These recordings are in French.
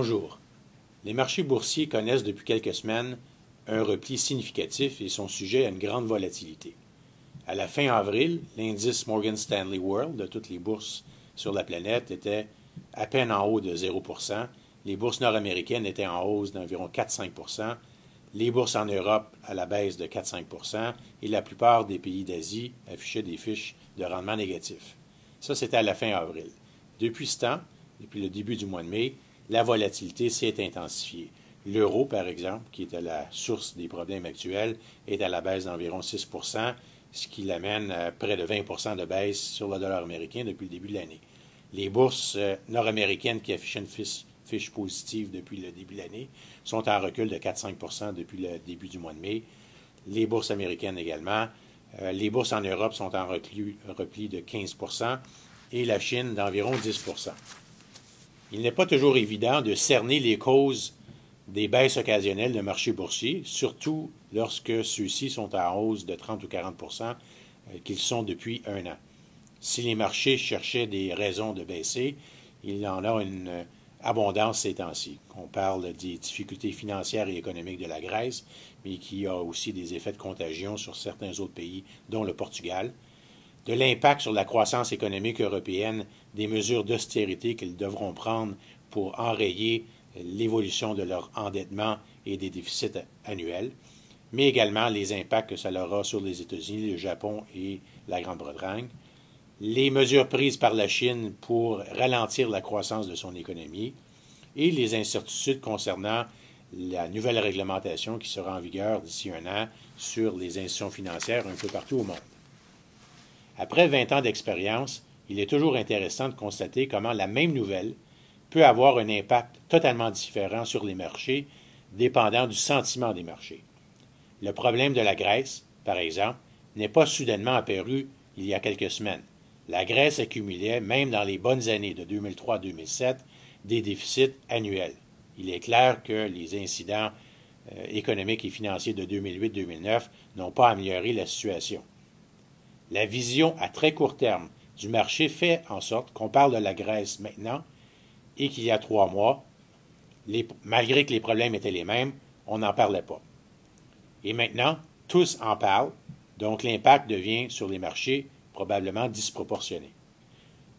Bonjour. Les marchés boursiers connaissent depuis quelques semaines un repli significatif et sont sujets à une grande volatilité. À la fin avril, l'indice Morgan Stanley World de toutes les bourses sur la planète était à peine en haut de 0%. Les bourses nord-américaines étaient en hausse d'environ 4-5%. Les bourses en Europe à la baisse de 4-5% et la plupart des pays d'Asie affichaient des fiches de rendement négatif. Ça, c'était à la fin avril. Depuis ce temps, depuis le début du mois de mai, la volatilité s'est intensifiée. L'euro, par exemple, qui est à la source des problèmes actuels, est à la baisse d'environ 6%, ce qui l'amène à près de 20% de baisse sur le dollar américain depuis le début de l'année. Les bourses nord-américaines qui affichaient une fiche positive depuis le début de l'année sont en recul de 4-5% depuis le début du mois de mai. Les bourses américaines également. Les bourses en Europe sont en repli de 15% et la Chine d'environ 10%. Il n'est pas toujours évident de cerner les causes des baisses occasionnelles de marchés boursiers, surtout lorsque ceux-ci sont en hausse de 30 ou 40% qu'ils sont depuis un an. Si les marchés cherchaient des raisons de baisser, il y en a une abondance ces temps-ci. On parle des difficultés financières et économiques de la Grèce, mais qui a aussi des effets de contagion sur certains autres pays, dont le Portugal, de l'impact sur la croissance économique européenne des mesures d'austérité qu'ils devront prendre pour enrayer l'évolution de leur endettement et des déficits annuels, mais également les impacts que ça aura sur les États-Unis, le Japon et la Grande-Bretagne, les mesures prises par la Chine pour ralentir la croissance de son économie et les incertitudes concernant la nouvelle réglementation qui sera en vigueur d'ici un an sur les institutions financières un peu partout au monde. Après 20 ans d'expérience, il est toujours intéressant de constater comment la même nouvelle peut avoir un impact totalement différent sur les marchés, dépendant du sentiment des marchés. Le problème de la Grèce, par exemple, n'est pas soudainement apparu il y a quelques semaines. La Grèce accumulait, même dans les bonnes années de 2003-2007, des déficits annuels. Il est clair que les incidents économiques et financiers de 2008-2009 n'ont pas amélioré la situation. La vision à très court terme du marché fait en sorte qu'on parle de la Grèce maintenant et qu'il y a 3 mois, malgré que les problèmes étaient les mêmes, on n'en parlait pas. Et maintenant, tous en parlent, donc l'impact devient sur les marchés probablement disproportionné.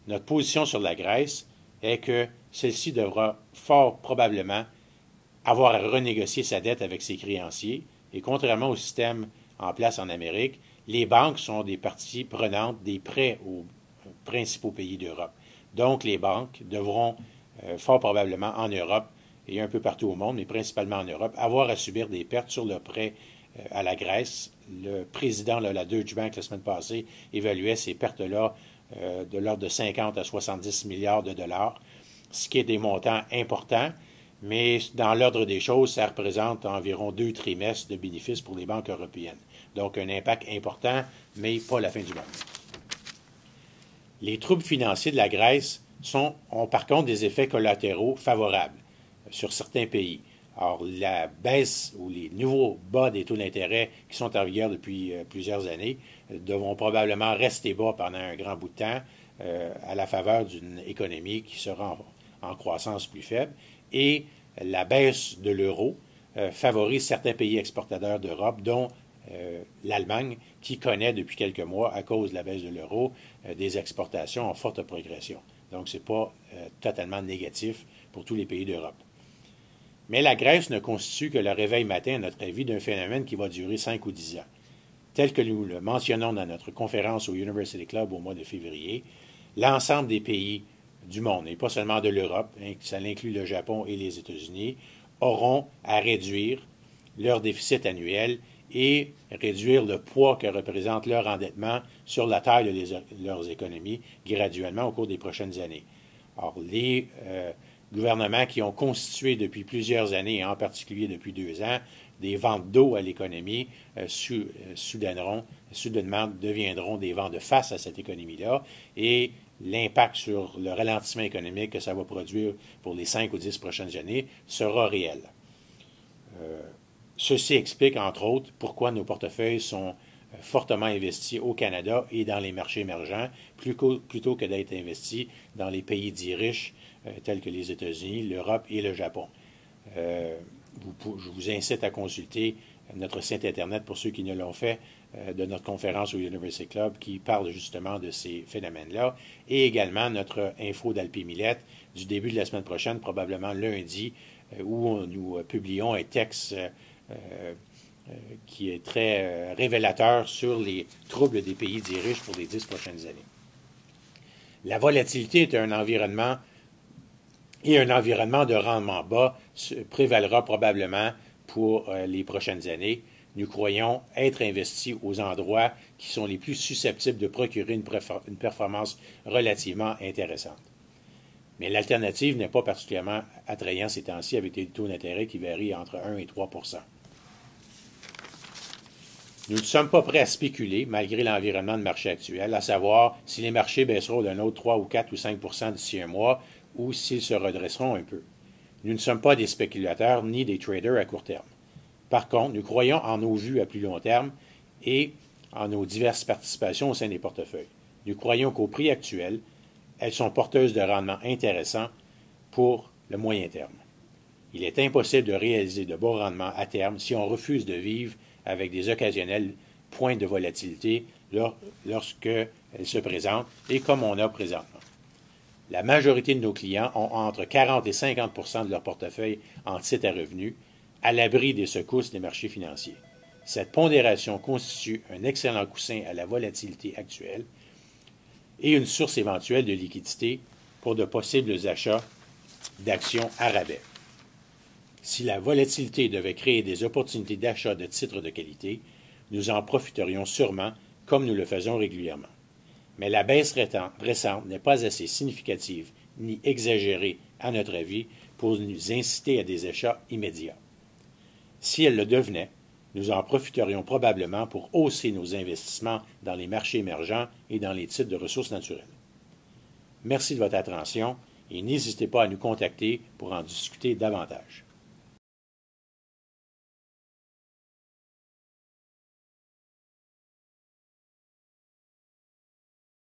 Notre position sur la Grèce est que celle-ci devra fort probablement avoir à renégocier sa dette avec ses créanciers et contrairement au système en place en Amérique, les banques sont des parties prenantes des prêts aux principaux pays d'Europe. Donc, les banques devront fort probablement en Europe et un peu partout au monde, mais principalement en Europe, avoir à subir des pertes sur leurs prêts à la Grèce. Le président de la Deutsche Bank la semaine passée évaluait ces pertes-là de l'ordre de 50 à 70 milliards de dollars, ce qui est des montants importants, mais dans l'ordre des choses, ça représente environ 2 trimestres de bénéfices pour les banques européennes. Donc, un impact important, mais pas la fin du monde. Les troubles financiers de la Grèce ont par contre des effets collatéraux favorables sur certains pays. Alors, la baisse ou les nouveaux bas des taux d'intérêt qui sont en vigueur depuis plusieurs années devront probablement rester bas pendant un grand bout de temps à la faveur d'une économie qui sera en croissance plus faible. Et la baisse de l'euro favorise certains pays exportateurs d'Europe, dont l'Allemagne, qui connaît depuis quelques mois, à cause de la baisse de l'euro, des exportations en forte progression. Donc, ce n'est pas totalement négatif pour tous les pays d'Europe. Mais la Grèce ne constitue que le réveil matin, à notre avis, d'un phénomène qui va durer 5 ou 10 ans. Tel que nous le mentionnons dans notre conférence au University Club au mois de février, l'ensemble des pays du monde, et pas seulement de l'Europe, ça inclut le Japon et les États-Unis, auront à réduire leur déficit annuel et réduire le poids que représente leur endettement sur la taille de leurs économies graduellement au cours des prochaines années. Or, les gouvernements qui ont constitué depuis plusieurs années, et en particulier depuis 2 ans, des ventes d'eau à l'économie, soudainement deviendront des vents de face à cette économie-là, et l'impact sur le ralentissement économique que ça va produire pour les 5 ou 10 prochaines années sera réel. Ceci explique, entre autres, pourquoi nos portefeuilles sont fortement investi au Canada et dans les marchés émergents, plutôt que d'être investi dans les pays dits riches, tels que les États-Unis, l'Europe et le Japon. Je vous incite à consulter notre site Internet, pour ceux qui ne l'ont fait, de notre conférence au University Club qui parle justement de ces phénomènes-là, et également notre info d'Alpimilette du début de la semaine prochaine, probablement lundi, où nous publions un texte qui est très révélateur sur les troubles des pays dits riches pour les 10 prochaines années. La volatilité est un environnement de rendement bas prévalera probablement pour les prochaines années. Nous croyons être investis aux endroits qui sont les plus susceptibles de procurer une performance relativement intéressante. Mais l'alternative n'est pas particulièrement attrayante ces temps-ci avec des taux d'intérêt qui varient entre 1 et 3 %. Nous ne sommes pas prêts à spéculer, malgré l'environnement de marché actuel, à savoir si les marchés baisseront d'un autre 3 ou 4 ou 5 % d'ici un mois ou s'ils se redresseront un peu. Nous ne sommes pas des spéculateurs ni des traders à court terme. Par contre, nous croyons en nos vues à plus long terme et en nos diverses participations au sein des portefeuilles. Nous croyons qu'au prix actuel, elles sont porteuses de rendements intéressants pour le moyen terme. Il est impossible de réaliser de beaux rendements à terme si on refuse de vivre avec des occasionnels points de volatilité lorsqu'elles se présentent et comme on a présentement. La majorité de nos clients ont entre 40 et 50 % de leur portefeuille en titres à revenus, à l'abri des secousses des marchés financiers. Cette pondération constitue un excellent coussin à la volatilité actuelle et une source éventuelle de liquidité pour de possibles achats d'actions à rabais. Si la volatilité devait créer des opportunités d'achat de titres de qualité, nous en profiterions sûrement, comme nous le faisons régulièrement. Mais la baisse récente n'est pas assez significative ni exagérée, à notre avis, pour nous inciter à des achats immédiats. Si elle le devenait, nous en profiterions probablement pour hausser nos investissements dans les marchés émergents et dans les titres de ressources naturelles. Merci de votre attention et n'hésitez pas à nous contacter pour en discuter davantage.